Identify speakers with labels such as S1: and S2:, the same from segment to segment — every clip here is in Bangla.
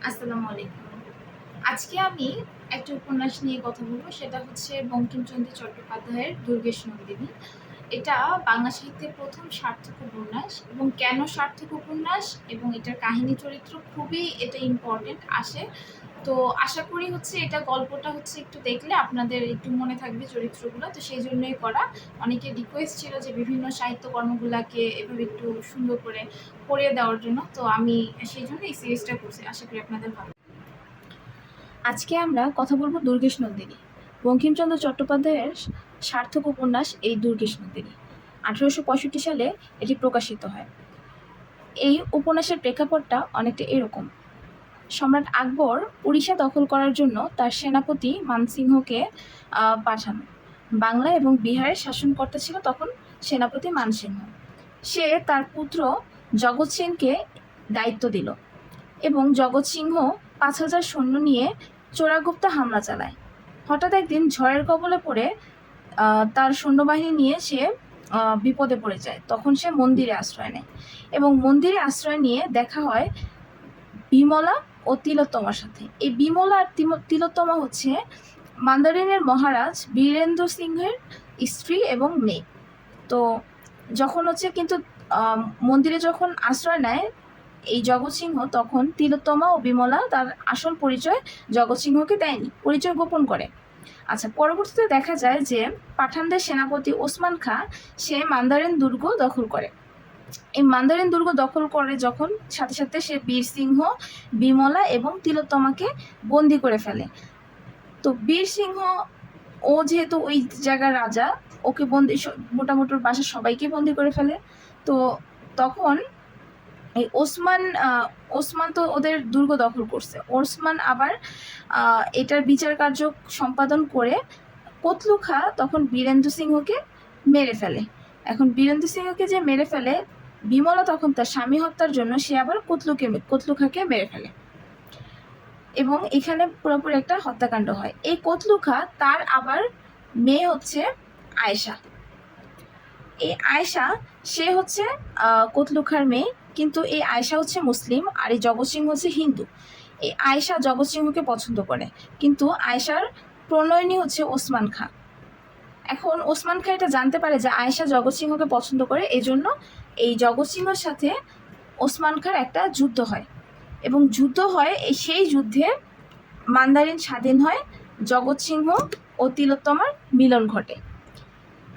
S1: আসসালামু আলাইকুম। আজকে আমি একটা উপন্যাস নিয়ে কথা বলবো, সেটা হচ্ছে বঙ্কিমচন্দ্র চট্টোপাধ্যায়ের 'দুর্গেশ নন্দিনী'। এটা বাংলা সাহিত্যের প্রথম সার্থক উপন্যাস, এবং কেন সার্থক উপন্যাস এবং এটার কাহিনী চরিত্র খুবই এটা ইম্পর্টেন্ট আসে। তো আশা করি হচ্ছে এটা গল্পটা হচ্ছে একটু দেখলে আপনাদের একটু মনে থাকবে চরিত্রগুলো, তো সেই জন্যই করা। অনেকের রিকোয়েস্ট ছিল যে বিভিন্ন সাহিত্যকর্মগুলোকে এভাবে একটু সুন্দর করে পড়িয়ে দেওয়ার জন্য, তো আমি সেই জন্য এই সিরিজটা করছি। আশা করি আপনাদের ভালো। আজকে আমরা কথা বলবো দুর্গেশ নন্দিনী, বঙ্কিমচন্দ্র চট্টোপাধ্যায়ের সার্থক উপন্যাস এই দুর্গেশ নন্দিনী। 1865 সালে এটি প্রকাশিত হয়। এই উপন্যাসের প্রেক্ষাপটটা অনেকটা এরকম: সম্রাট আকবর উড়িষ্যা দখল করার জন্য তার সেনাপতি মানসিংহকে পাঠান। বাংলা এবং বিহারের শাসনকর্তা ছিল তখন সেনাপতি মানসিংহ। সে তার পুত্র জগৎ সিংকে দায়িত্ব দিল, এবং জগৎ সিংহ 5,000 সৈন্য নিয়ে চোরাগুপ্তা হামলা চালায়। হঠাৎ একদিন ঝড়ের কবলে পড়ে তার সৈন্যবাহিনী নিয়ে সে বিপদে পড়ে যায়। তখন সে মন্দিরে আশ্রয় নেয়, এবং মন্দিরে আশ্রয় নিয়ে দেখা হয় বিমলা ও তিলোত্তমার সাথে। এই বিমলা আর তিলোত্তমা হচ্ছে মান্দারিনের মহারাজ বীরেন্দ্র সিংহের স্ত্রী এবং মেয়ে। তো যখন হচ্ছে কিন্তু মন্দিরে যখন আশ্রয় নেয় এই জগৎ সিংহ, তখন তিলোত্তমা ও বিমলা তার আসল পরিচয় জগৎ সিংহকে দেয়নি, পরিচয় গোপন করে। আচ্ছা, পরবর্তীতে দেখা যায় যে পাঠানদের সেনাপতি ওসমান খাঁ সে মান্দারিন দুর্গ দখল করে। এই মান্দারিন দুর্গ দখল করে যখন, সাথে সাথে সে বীর সিংহ, বিমলা এবং তিলোত্তমাকে বন্দি করে ফেলে। তো বীর সিংহ ও যেহেতু ওই জায়গার রাজা, ওকে বন্দি, মোটামুটি বাসার সবাইকে বন্দি করে ফেলে। তো তখন এই ওসমান তো ওদের দুর্গ দখল করছে। ওসমান আবার এটার বিচার কার্য সম্পাদন করে কতলু খাঁ তখন বীরেন্দ্র সিংহকে মেরে ফেলে। এখন বীরেন্দ্র সিংহকে যে মেরে ফেলে, বিমলা তখন তার স্বামী হত্যার জন্য সে আবার কতলু খাঁকে মেরে ফেলে, এবং এখানে পুরোপুরি একটা হত্যাকাণ্ড হয়। এই কতলু খাঁ তার আবার মেয়ে হচ্ছে আয়েশা। এই আয়েশা সে হচ্ছে কতলু খাঁর মেয়ে, কিন্তু এই আয়েশা হচ্ছে মুসলিম আর এই জগৎ সিংহ হচ্ছে হিন্দু। এই আয়েশা জগৎ সিংহকে পছন্দ করে, কিন্তু আয়েশার প্রণয়নী হচ্ছে ওসমান খাঁ। এখন ওসমান খাঁ এটা জানতে পারে যে আয়েশা জগৎ সিংহকে পছন্দ করে, এই জন্য এই জগৎ সিংহর সাথে ওসমান খাঁর একটা যুদ্ধ হয়, এবং যুদ্ধ হয় সেই যুদ্ধে মান্দারিন স্বাধীন হয়, জগৎ সিংহ ও তিলোত্তমার মিলন ঘটে।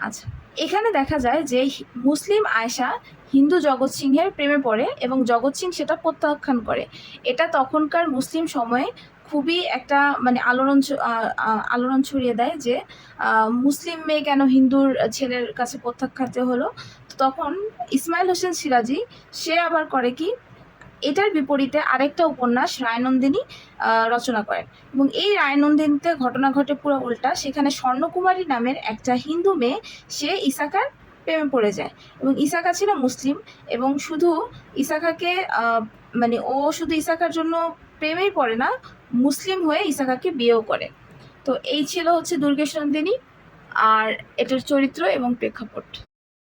S1: আচ্ছা, এখানে দেখা যায় যে মুসলিম আয়েশা হিন্দু জগৎ সিংহের প্রেমে পড়ে, এবং জগৎ সিং সেটা প্রত্যাখ্যান করে। এটা তখনকার মুসলিম সময়ে খুবই একটা মানে আলোড়ন ছড়িয়ে দেয় যে মুসলিম মেয়ে কেন হিন্দুর ছেলের কাছে প্রত্যাখ্যাত হলো। তখন ইসমাইল হোসেন সিরাজি সে আবার করে কি, এটার বিপরীতে আরেকটা উপন্যাস রায়নন্দিনী রচনা করেন, এবং এই রায়নন্দিনীতে ঘটনা ঘটে পুরো উল্টা। সেখানে স্বর্ণকুমারী নামের একটা হিন্দু মেয়ে, সে ইসাকার প্রেমে পড়ে যায়, এবং ইসাকা ছিল মুসলিম, এবং শুধু ইসাকাকে মানে ও শুধু ইসাকার জন্য প্রেমেই পড়ে না, মুসলিম হয়ে ইসাকাকে বিয়েও করে। তো এই ছিল হচ্ছে দুর্গেশ নন্দিনী আর এটার চরিত্র এবং প্রেক্ষাপট।